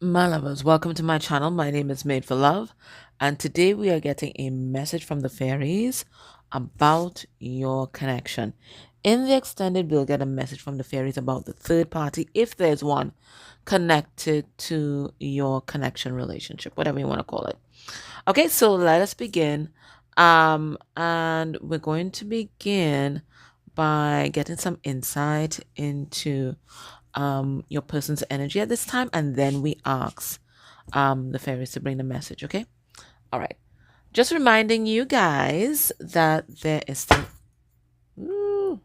My lovers, welcome to my channel. My name is Made for Love, and today we are getting a message from the fairies about your connection. In the extended, we'll get a message from the fairies about the third party, if there's one, connected to your connection relationship, whatever you want to call it. Okay, so let us begin. And we're going to begin by getting some insight into your person's energy at this time, and then we ask the fairies to bring the message. Okay, all right, just reminding you guys that there is still ooh,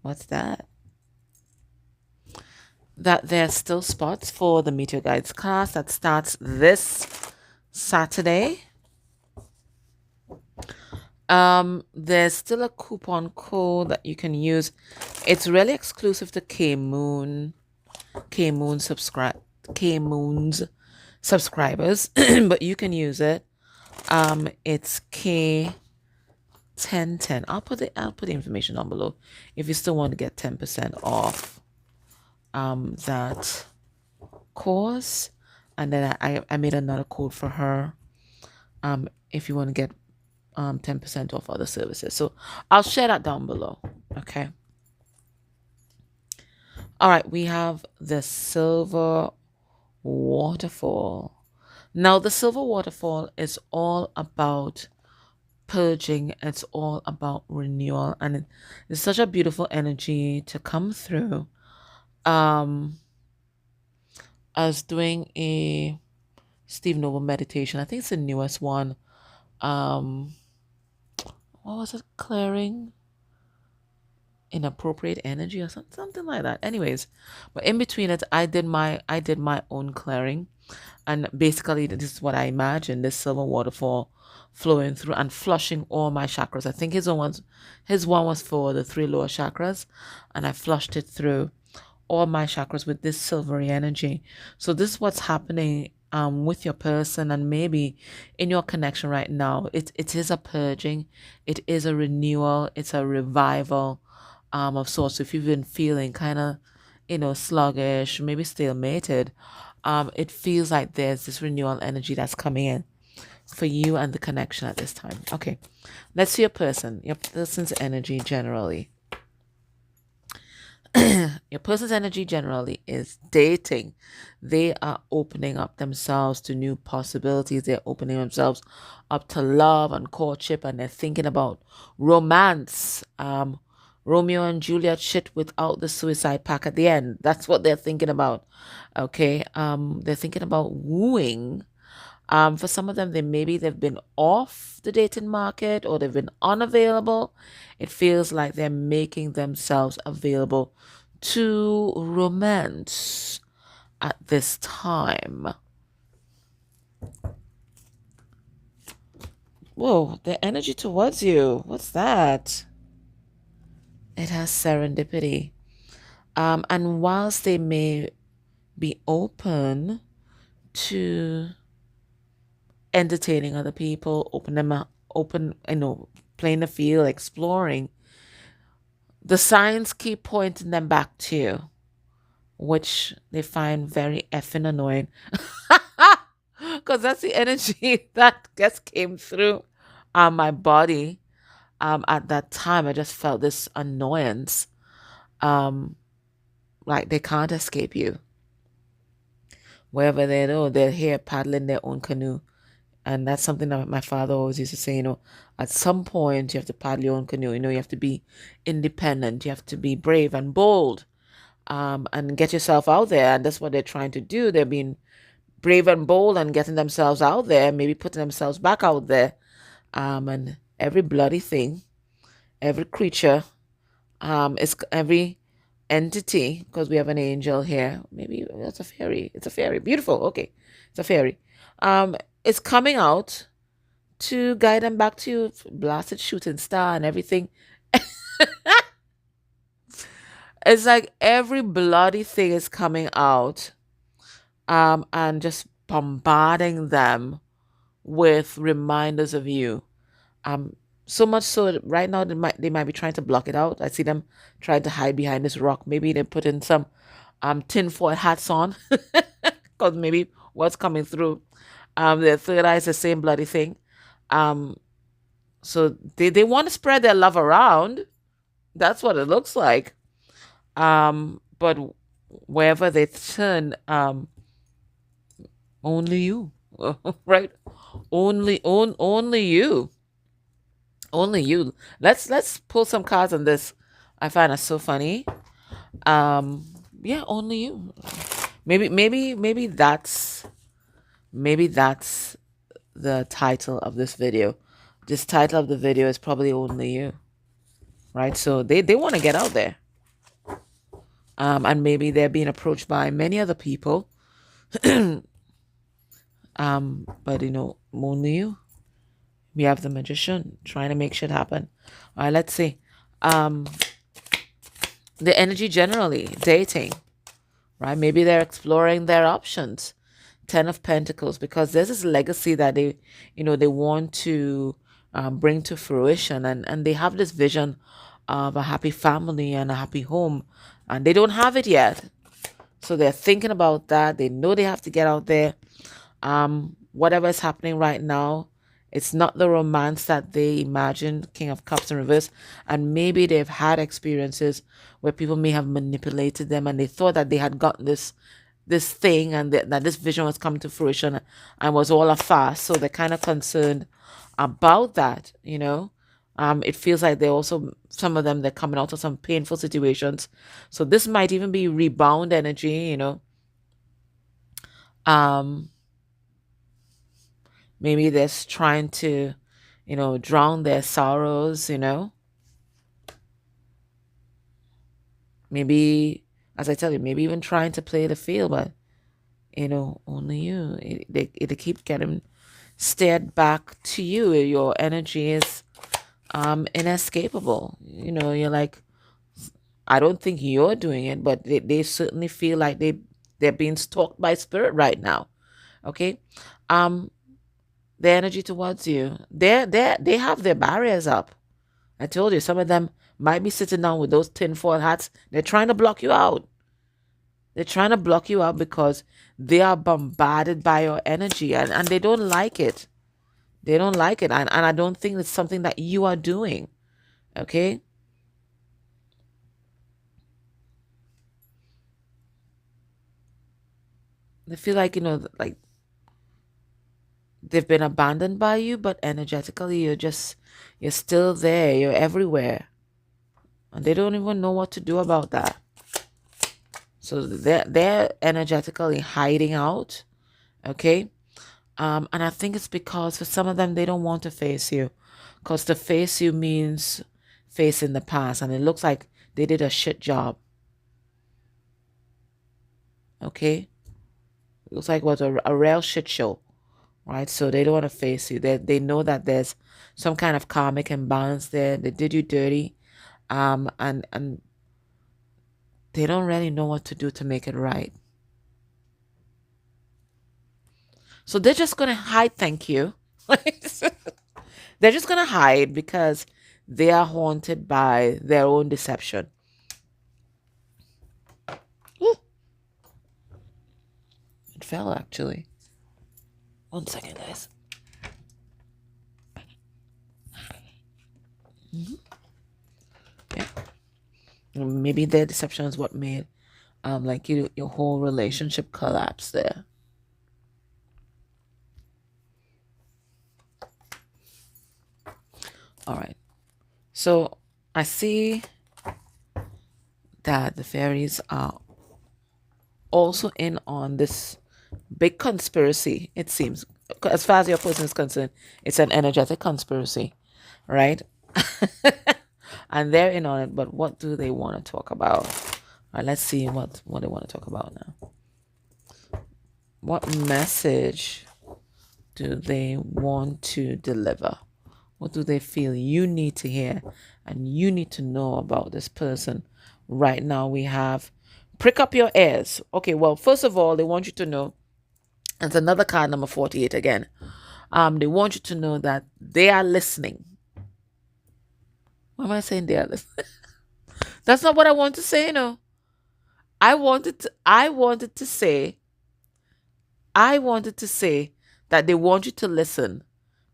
what's that, that there's still spots for the Meteor Guides class that starts this Saturday. There's still a coupon code that you can use. It's really exclusive to K Moon subscribe K Moon's subscribers, but you can use it. It's K1010. I'll put the information down below if you still want to get 10% off that course. And then I made another code for her if you want to get 10% off other services. So I'll share that down below. Okay. All right, we have the silver waterfall. Now, the silver waterfall is all about purging, it's all about renewal, and it's such a beautiful energy to come through. Um, I was doing a Steve Noble meditation. I think it's the newest one. Um, what was it? Clearing inappropriate energy or something like that. Anyways, but in between it, I did my own clearing, and basically this is what I imagine: this silver waterfall flowing through and flushing all my chakras. I think his one was for the three lower chakras, and I flushed it through all my chakras with this silvery energy. So this is what's happening with your person, and maybe in your connection right now. It is a purging, it is a renewal, it's a revival of sorts. If you've been feeling kind of, sluggish, maybe stalemated, it feels like there's this renewal energy that's coming in for you and the connection at this time. Okay, let's see your person's energy generally. Your person's energy generally is dating. They are opening up themselves to new possibilities. They're opening themselves up to love and courtship, and they're thinking about romance. Romeo and Juliet shit without the suicide pack at the end. That's what they're thinking about. Okay. They're thinking about wooing. For some of them, they've been off the dating market, or they've been unavailable. It feels like they're making themselves available to romance at this time. Whoa, the energy towards you. What's that? It has serendipity. And whilst they may be open to entertaining other people, playing the field, exploring, the signs keep pointing them back to you, which they find very effing annoying. Because that's the energy that just came through my body at that time. I just felt this annoyance. Like they can't escape you. Wherever they know, they're here paddling their own canoe. And that's something that my father always used to say, at some point you have to paddle your own canoe. You have to be independent. You have to be brave and bold, and get yourself out there. And that's what they're trying to do. They're being brave and bold and getting themselves out there, maybe putting themselves back out there. And every bloody thing, every creature, is every entity, because we have an angel here. Maybe that's a fairy. It's a fairy. Beautiful. Okay. It's a fairy. It's coming out to guide them back to you, blasted shooting star and everything. It's like every bloody thing is coming out, and just bombarding them with reminders of you. So much so that right now they might be trying to block it out. I see them trying to hide behind this rock. Maybe they put in some tinfoil hats on because maybe what's coming through, their third eye is the same bloody thing. Um, so they want to spread their love around. That's what it looks like. But wherever they turn, only you, right? Only you, only you. Let's pull some cards on this. I find it so funny. Um, yeah, only you. Maybe that's the title of this video. This title of the video is probably only you, right? So they want to get out there. And maybe they're being approached by many other people. But only you. We have the magician trying to make shit happen. All right, let's see. Um, the energy generally, dating, right? Maybe they're exploring their options. Ten of Pentacles, because there's this legacy that they want to bring to fruition, and they have this vision of a happy family and a happy home, and they don't have it yet. So they're thinking about that. They know they have to get out there. Whatever is happening right now, it's not the romance that they imagined. King of Cups in reverse. And maybe they've had experiences where people may have manipulated them, and they thought that they had gotten this thing, and that this vision was coming to fruition and was all a farce. So they're kind of concerned about that. It feels like they also, some of them, they're coming out of some painful situations. So this might even be rebound energy. Um, Maybe they're trying to, drown their sorrows. Maybe, as I tell you, maybe even trying to play the field, but, only you. They keep getting stared back to you. Your energy is inescapable. You're like, I don't think you're doing it, but they certainly feel like they're being stalked by spirit right now. Okay? Um, the energy towards you. They have their barriers up. I told you, some of them might be sitting down with those tinfoil hats. They're trying to block you out. They're trying to block you out because they are bombarded by your energy, and they don't like it. They don't like it. And I don't think it's something that you are doing. Okay? They feel like they've been abandoned by you, but energetically you're still there. You're everywhere. And they don't even know what to do about that. So they're energetically hiding out. Okay? And I think it's because for some of them they don't want to face you. Because to face you means facing the past. And it looks like they did a shit job. Okay? It looks like it was a real shit show. Right? So they don't want to face you. They know that there's some kind of karmic imbalance there. They did you dirty. And they don't really know what to do to make it right. So they're just going to hide, thank you. They're just going to hide because they are haunted by their own deception. Ooh. It fell, actually. 1 second, guys. Yeah. Maybe their deception is what made your whole relationship collapse there. All right. So I see that the fairies are also in on this big conspiracy, it seems. As far as your person is concerned, it's an energetic conspiracy, right? And they're in on it, but what do they want to talk about? All right, let's see what they want to talk about now. What message do they want to deliver? What do they feel you need to hear and you need to know about this person? Right now we have prick up your ears. Okay, well, first of all, they want you to know, it's another card, number 48 again. They want you to know that they are listening. Why am I saying they are listening? That's not what I want to say, I wanted to say I wanted to say that they want you to listen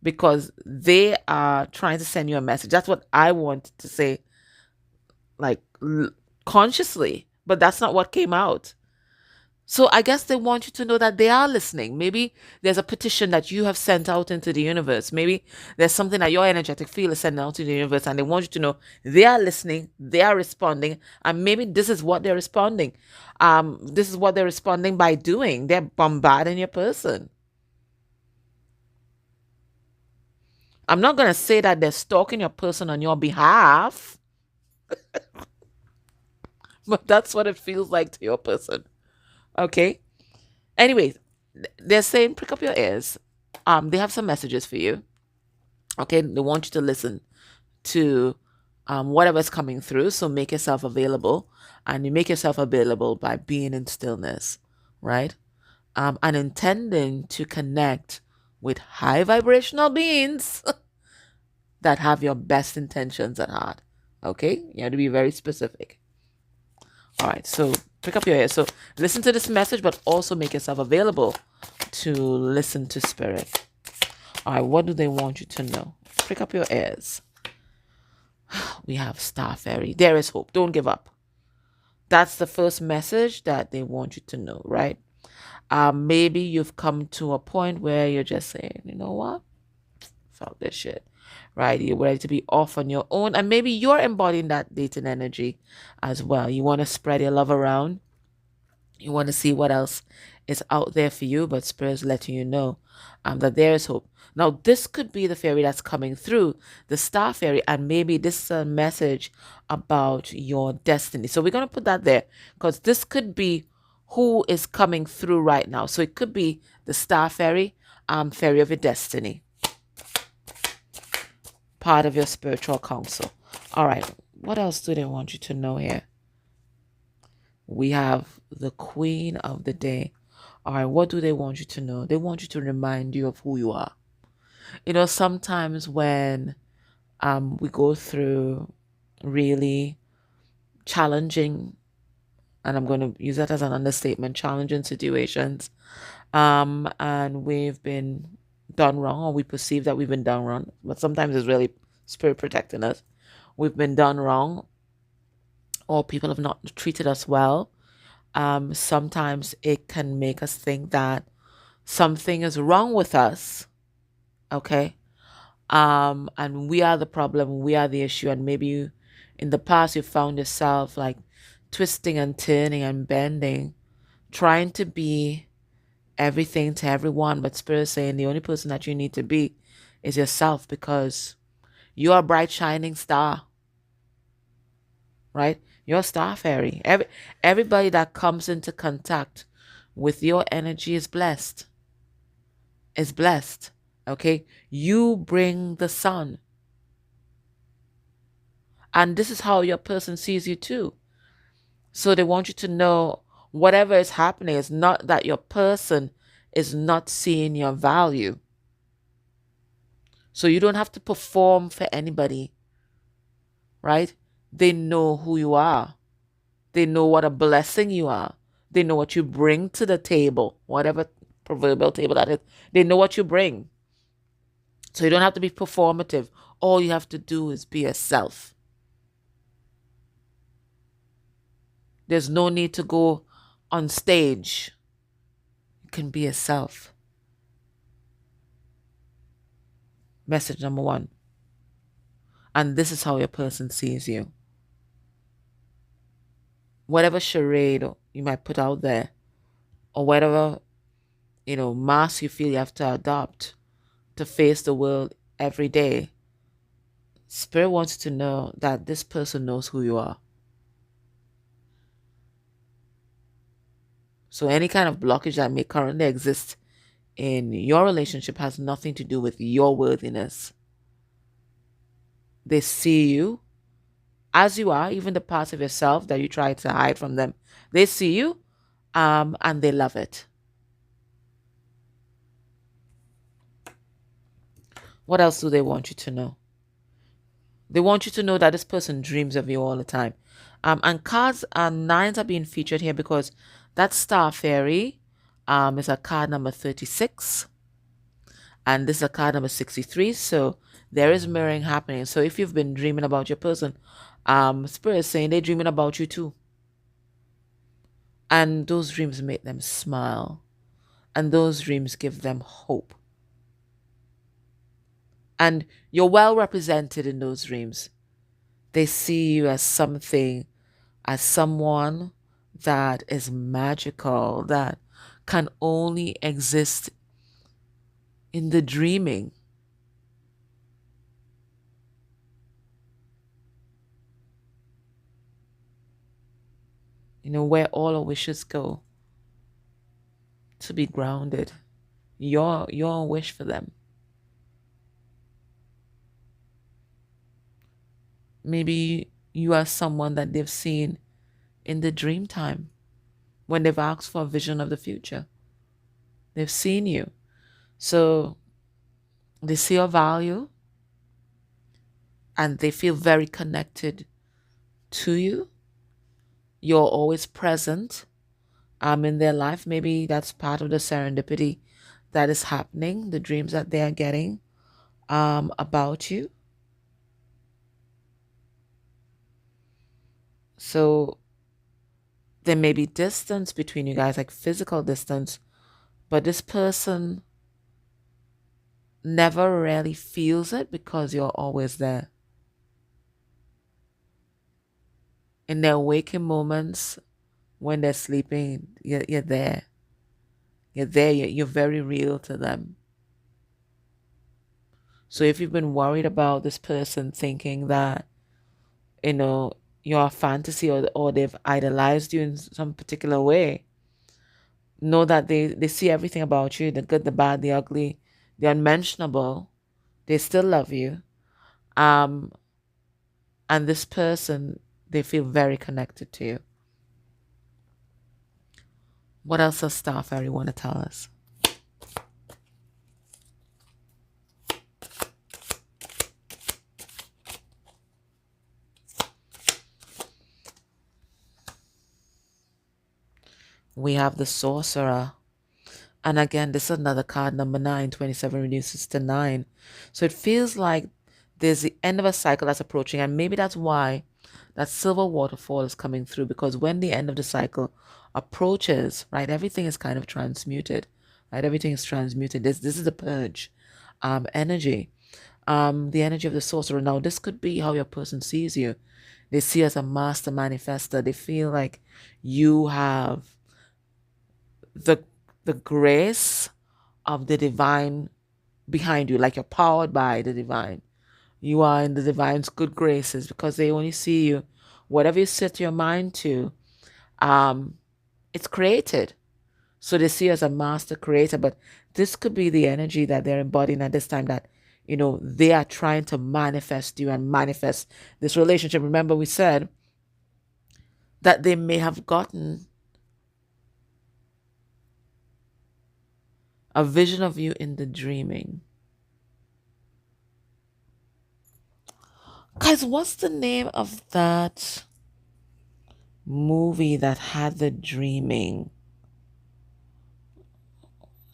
because they are trying to send you a message. That's what I wanted to say, like consciously, but that's not what came out. So I guess they want you to know that they are listening. Maybe there's a petition that you have sent out into the universe. Maybe there's something that your energetic field is sending out to the universe, and they want you to know they are listening, they are responding, and maybe this is what they're responding. This is what they're responding by doing. They're bombarding your person. I'm not gonna say that they're stalking your person on your behalf, but that's what it feels like to your person. Okay. Anyways, they're saying prick up your ears. They have some messages for you. Okay, they want you to listen to whatever's coming through. So make yourself available, and you make yourself available by being in stillness, right? And intending to connect with high vibrational beings that have your best intentions at heart. Okay, you have to be very specific. All right, so pick up your ears. So listen to this message, but also make yourself available to listen to spirit. All right, what do they want you to know? Pick up your ears. We have Star Fairy. There is hope. Don't give up. That's the first message that they want you to know, right? Maybe you've come to a point where you're just saying, you know what? Fuck this shit. Right? You're ready to be off on your own. And maybe you're embodying that dating energy as well. You want to spread your love around. You want to see what else is out there for you, but Spirit's letting you know that there is hope. Now, this could be the fairy that's coming through, the Star Fairy, and maybe this is a message about your destiny. So we're going to put that there because this could be who is coming through right now. So it could be the Star Fairy, Fairy of your destiny, part of your spiritual council. All right, what else do they want you to know here? We have the Queen of the Day. All right, what do they want you to know? They want you to remind you of who you are. You know, sometimes when we go through really challenging, and I'm going to use that as an understatement, challenging situations, and we've been done wrong, or we perceive that we've been done wrong, but sometimes it's really spirit protecting us. We've been done wrong, or people have not treated us well. Sometimes it can make us think that something is wrong with us, okay? And we are the problem, we are the issue, and maybe you, in the past you found yourself like twisting and turning and bending, trying to be everything to everyone, but Spirit is saying the only person that you need to be is yourself, because you're a bright shining star, right? You're a Star Fairy. Everybody that comes into contact with your energy is blessed. Is blessed. Okay? You bring the sun. And this is how your person sees you too. So they want you to know whatever is happening is not that your person is not seeing your value. So you don't have to perform for anybody, right? They know who you are. They know what a blessing you are. They know what you bring to the table, whatever proverbial table that is. They know what you bring. So you don't have to be performative. All you have to do is be yourself. There's no need to go on stage. You can be yourself. Message number 1. And this is how your person sees you. Whatever charade you might put out there, or whatever, mask you feel you have to adopt to face the world every day, Spirit wants you to know that this person knows who you are. So any kind of blockage that may currently exist in your relationship has nothing to do with your worthiness. They see you as you are, even the parts of yourself that you try to hide from them. They see you, and they love it. What else do they want you to know? They want you to know that this person dreams of you all the time. And cards and 9s are being featured here because that Star Fairy, It's a card number 36, and this is a card number 63. So there is mirroring happening. So if you've been dreaming about your person, Spirit is saying they're dreaming about you too. And those dreams make them smile. And those dreams give them hope. And you're well represented in those dreams. They see you as something, as someone that is magical, that can only exist in the dreaming. Where all our wishes go, to be grounded. Your wish for them. Maybe you are someone that they've seen in the dream time when they've asked for a vision of the future. They've seen you. So they see your value and they feel very connected to you. You're always present in their life. Maybe that's part of the serendipity that is happening, the dreams that they are getting about you. So there may be distance between you guys, like physical distance, but this person never really feels it because you're always there. In their waking moments, when they're sleeping, you're there. You're there. You're very real to them. So if you've been worried about this person thinking that, you're a fantasy, or they've idolized you in some particular way, know that they see everything about you, the good, the bad, the ugly, the unmentionable. They still love you. Um, and this person, they feel very connected to you. What else does Star Fairy want to tell us? We have the Sorcerer. And again, this is another card, number 9. 27 reduces to 9. So it feels like there's the end of a cycle that's approaching. And maybe that's why that silver waterfall is coming through. Because when the end of the cycle approaches, right, everything is kind of transmuted. Right? Everything is transmuted. This is the purge energy. The energy of the sorcerer. Now, this could be how your person sees you. They see you as a master manifester. They feel like you have the grace of the divine behind you, like you're powered by the divine. You are in the divine's good graces because they only see you. Whatever you set your mind to, it's created. So they see you as a master creator, but this could be the energy that they're embodying at this time, that, they are trying to manifest you and manifest this relationship. Remember, we said that they may have gotten a vision of you in the dreaming. Guys, what's the name of that movie that had the dreaming?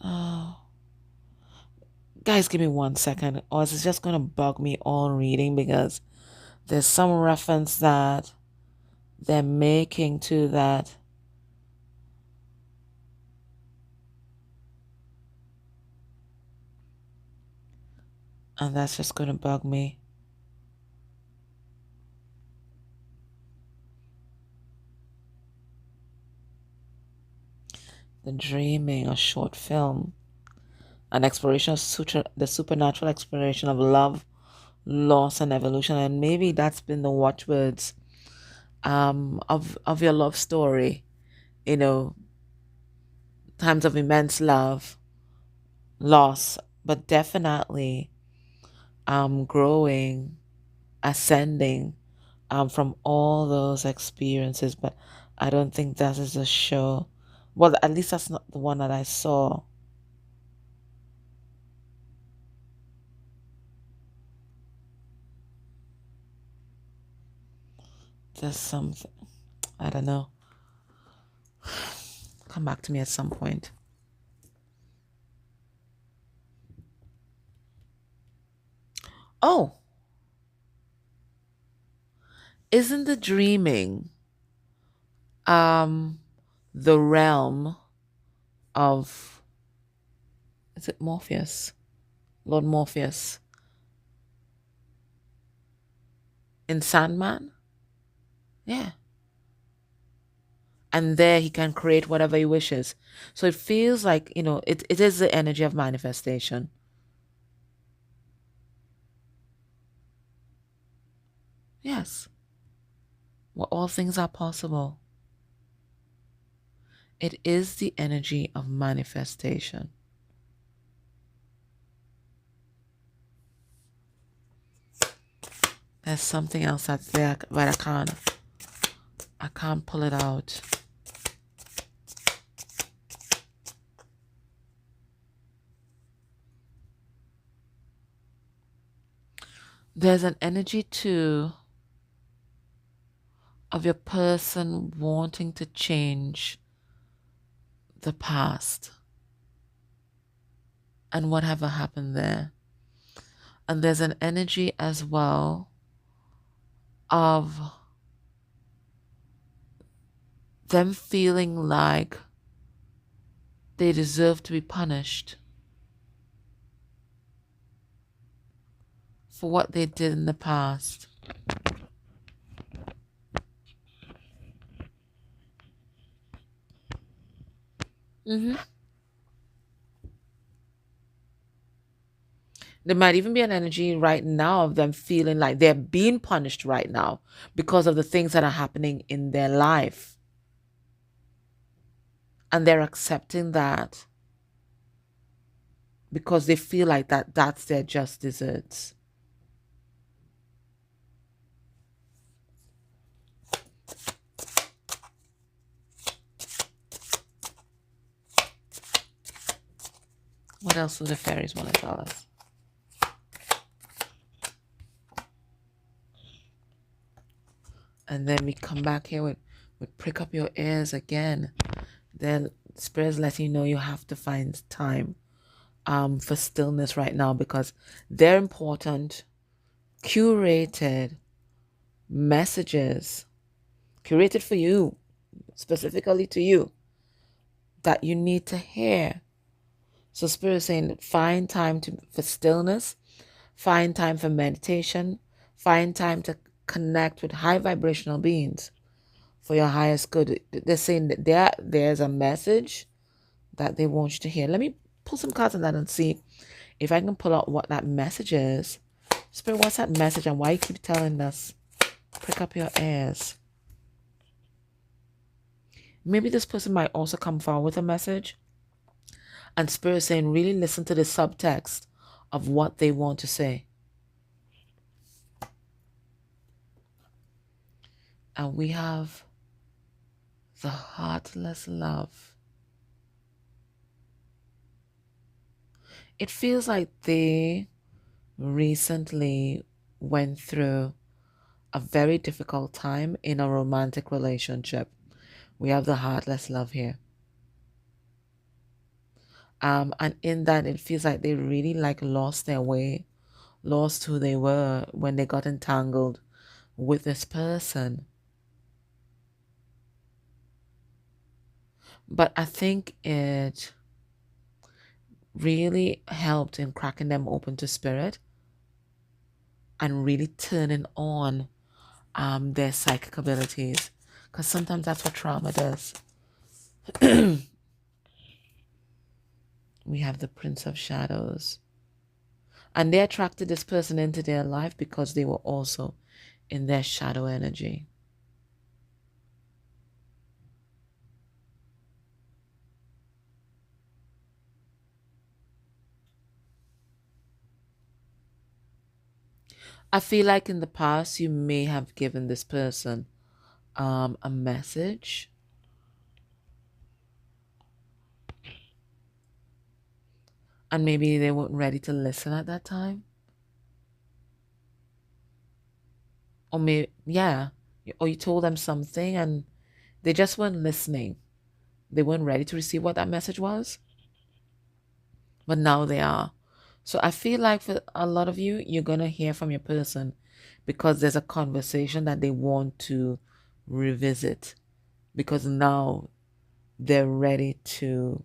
Oh. Guys, give me 1 second, or it's just going to bug me all reading, because there's some reference that they're making to that. And that's just going to bug me. The Dreaming, a short film. An exploration of the supernatural exploration of love, loss, and evolution. And maybe that's been the watchwords of your love story. Times of immense love, loss, but definitely growing, ascending from all those experiences. But I don't think that is a show. Well, at least that's not the one that I saw. There's something, I don't know. Come back to me at some point. Oh, isn't the dreaming um the realm of, is it Morpheus? Lord Morpheus in Sandman? Yeah. And there he can create whatever he wishes. So it feels like, it is the energy of manifestation. Yes. Well, all things are possible. It is the energy of manifestation. There's something else that's there, but I can't pull it out. There's an energy too of your person wanting to change the past and whatever happened there. And there's an energy as well of them feeling like they deserve to be punished for what they did in the past. hmm There might even be an energy right now of them feeling like they're being punished right now because of the things that are happening in their life. And they're accepting that because they feel like that's their just desserts. What else do the fairies want to tell us? And then we come back here with prick up your ears again. Then spirits letting you know you have to find time for stillness right now because they're important, curated messages, curated for you, specifically to you, that you need to hear. So Spirit is saying find time for stillness, find time for meditation, find time to connect with high vibrational beings for your highest good. They're saying that there's a message that they want you to hear. Let me pull some cards on that and see if I can pull out what that message is. Spirit, what's that message and why you keep telling us? Prick up your ears. Maybe this person might also come forward with a message. And Spirit saying, really listen to the subtext of what they want to say. And we have the heartless love. It feels like they recently went through a very difficult time in a romantic relationship. We have the heartless love here. And in that, it feels like they really lost their way, lost who they were when they got entangled with this person. But I think it really helped in cracking them open to spirit and really turning on their psychic abilities. Because sometimes that's what trauma does. We have the Prince of Shadows. And they attracted this person into their life because they were also in their shadow energy. I feel like in the past you may have given this person a message. And maybe they weren't ready to listen at that time. Or maybe, yeah. Or you told them something and they just weren't listening. They weren't ready to receive what that message was. But now they are. So I feel like for a lot of you, you're going to hear from your person because there's a conversation that they want to revisit because now they're ready to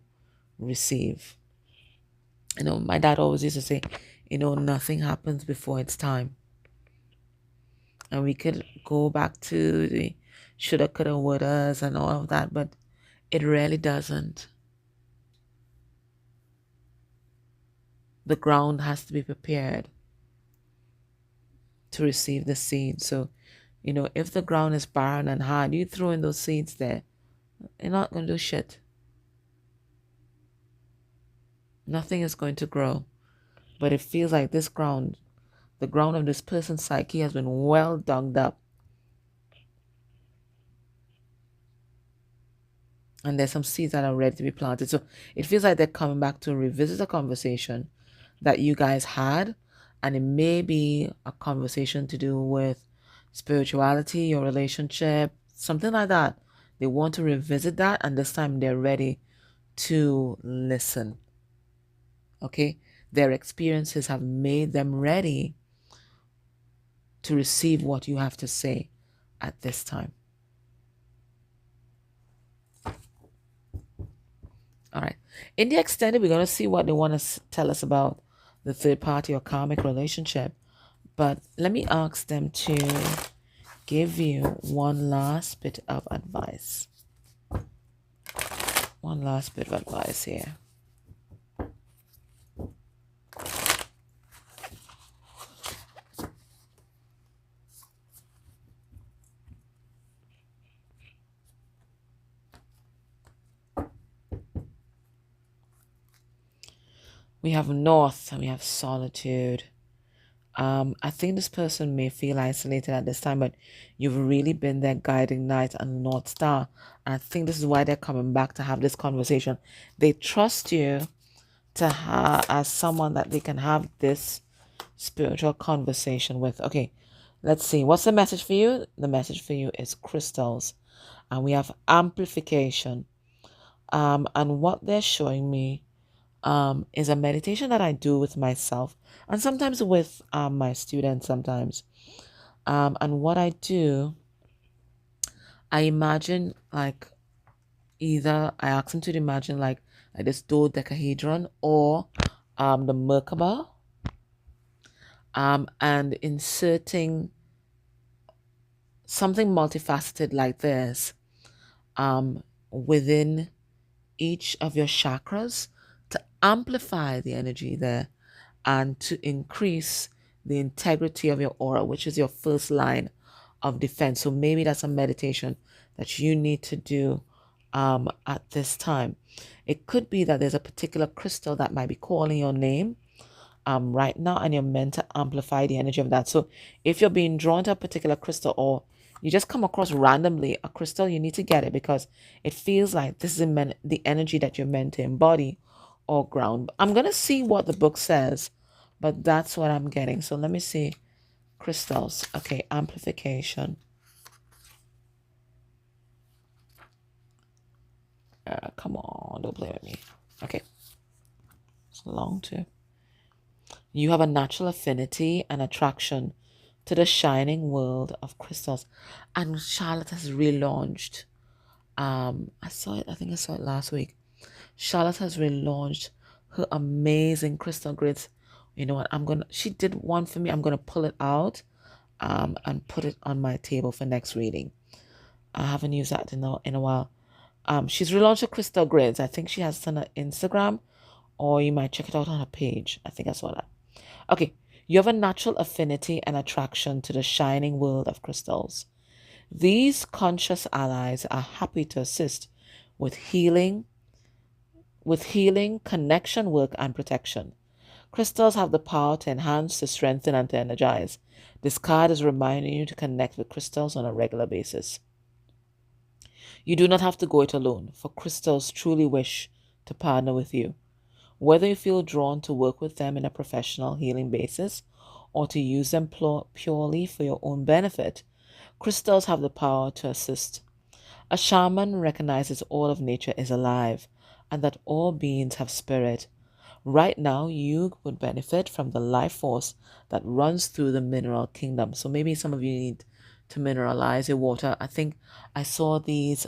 receive. My dad always used to say, nothing happens before it's time. And we could go back to the shoulda, coulda, wouldas and all of that, but it really doesn't. The ground has to be prepared to receive the seed. So, if the ground is barren and hard, you throw in those seeds there, you're not going to do shit. Nothing is going to grow. But it feels like this ground, the ground of this person's psyche has been well dug up. And there's some seeds that are ready to be planted. So it feels like they're coming back to revisit a conversation that you guys had. And it may be a conversation to do with spirituality, your relationship, something like that. They want to revisit that, and this time they're ready to listen. Okay? Their experiences have made them ready to receive what you have to say at this time. All right. In the extended, we're going to see what they want to tell us about the third party or karmic relationship. But let me ask them to give you one last bit of advice. One last bit of advice here. We have North and we have Solitude. I think this person may feel isolated at this time, but you've really been their guiding light and North Star. And I think this is why they're coming back to have this conversation. They trust you to have as someone that they can have this spiritual conversation with. Okay, let's see. What's the message for you? The message for you is crystals. And we have amplification. And what they're showing me is a meditation that I do with myself and sometimes with my students sometimes. And what I do, I imagine like either I ask them to imagine like this dodecahedron or the Merkaba, and inserting something multifaceted like this within each of your chakras to amplify the energy there and to increase the integrity of your aura, which is your first line of defense. So maybe that's a meditation that you need to do at this time. It could be that there's a particular crystal that might be calling your name right now, and you're meant to amplify the energy of that. So if you're being drawn to a particular crystal, or you just come across randomly a crystal, you need to get it because it feels like this is the energy that you're meant to embody or ground. I'm going to see what the book says, but that's what I'm getting. So let me see. Crystals. Okay, amplification. Come on, don't play with me. Okay. It's long too. You have a natural affinity and attraction to the shining world of crystals. And Charlotte has relaunched. I saw it, I think I saw it last week. Charlotte has relaunched her amazing crystal grids. You know what? She did one for me. I'm gonna pull it out and put it on my table for next reading. I haven't used that in a while. She's relaunched her crystal grids. I think she has it on her Instagram, or you might check it out on her page. I think I saw that. Okay, you have a natural affinity and attraction to the shining world of crystals. These conscious allies are happy to assist with healing, connection work, and protection. Crystals have the power to enhance, to strengthen, and to energize. This card is reminding you to connect with crystals on a regular basis. You do not have to go it alone, for crystals truly wish to partner with you. Whether you feel drawn to work with them in a professional healing basis or to use them purely for your own benefit, crystals have the power to assist. A shaman recognizes all of nature is alive and that all beings have spirit. Right now, you would benefit from the life force that runs through the mineral kingdom. So maybe some of you need to mineralize your water. I think I saw these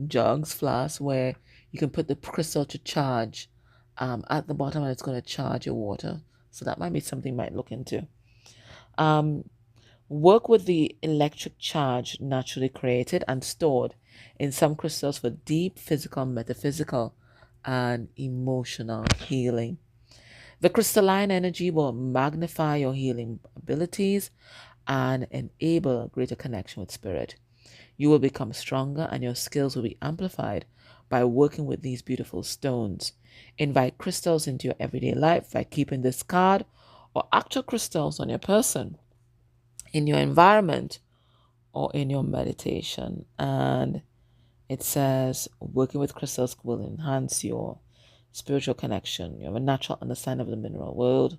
jugs, flasks, where you can put the crystal to charge at the bottom, and it's going to charge your water. So that might be something you might look into. Um, Work with the electric charge naturally created and stored in some crystals for deep physical, metaphysical, and emotional healing. The crystalline energy will magnify your healing abilities and enable greater connection with spirit. You will become stronger and your skills will be amplified by working with these beautiful stones. Invite crystals into your everyday life by keeping this card or actual crystals on your person, in your environment, or in your meditation. And it says working with crystals will enhance your spiritual connection. You have a natural understanding of the mineral world.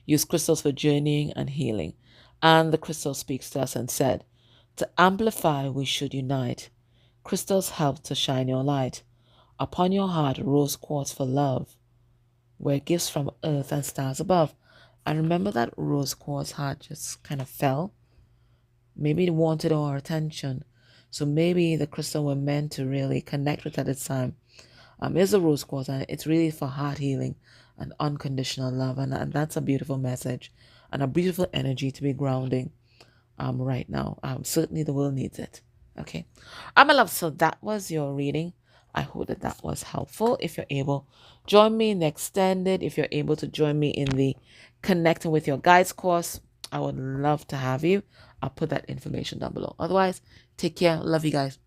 Use crystals for journeying and healing. And the crystal speaks to us and said, to amplify, we should unite. Crystals help to shine your light. Upon your heart, rose quartz for love, where gifts from earth and stars above. And remember that rose quartz heart just kind of fell. Maybe it wanted our attention. So maybe the crystal we're meant to really connect with at this time is a rose quartz, and it's really for heart healing and unconditional love. And that's a beautiful message and a beautiful energy to be grounding right now. Certainly the world needs it. Okay. My love, so that was your reading. I hope that that was helpful. If you're able, join me in the extended. If you're able to join me in the connecting with your guides course, I would love to have you. I'll put that information down below. Otherwise, take care. Love you guys.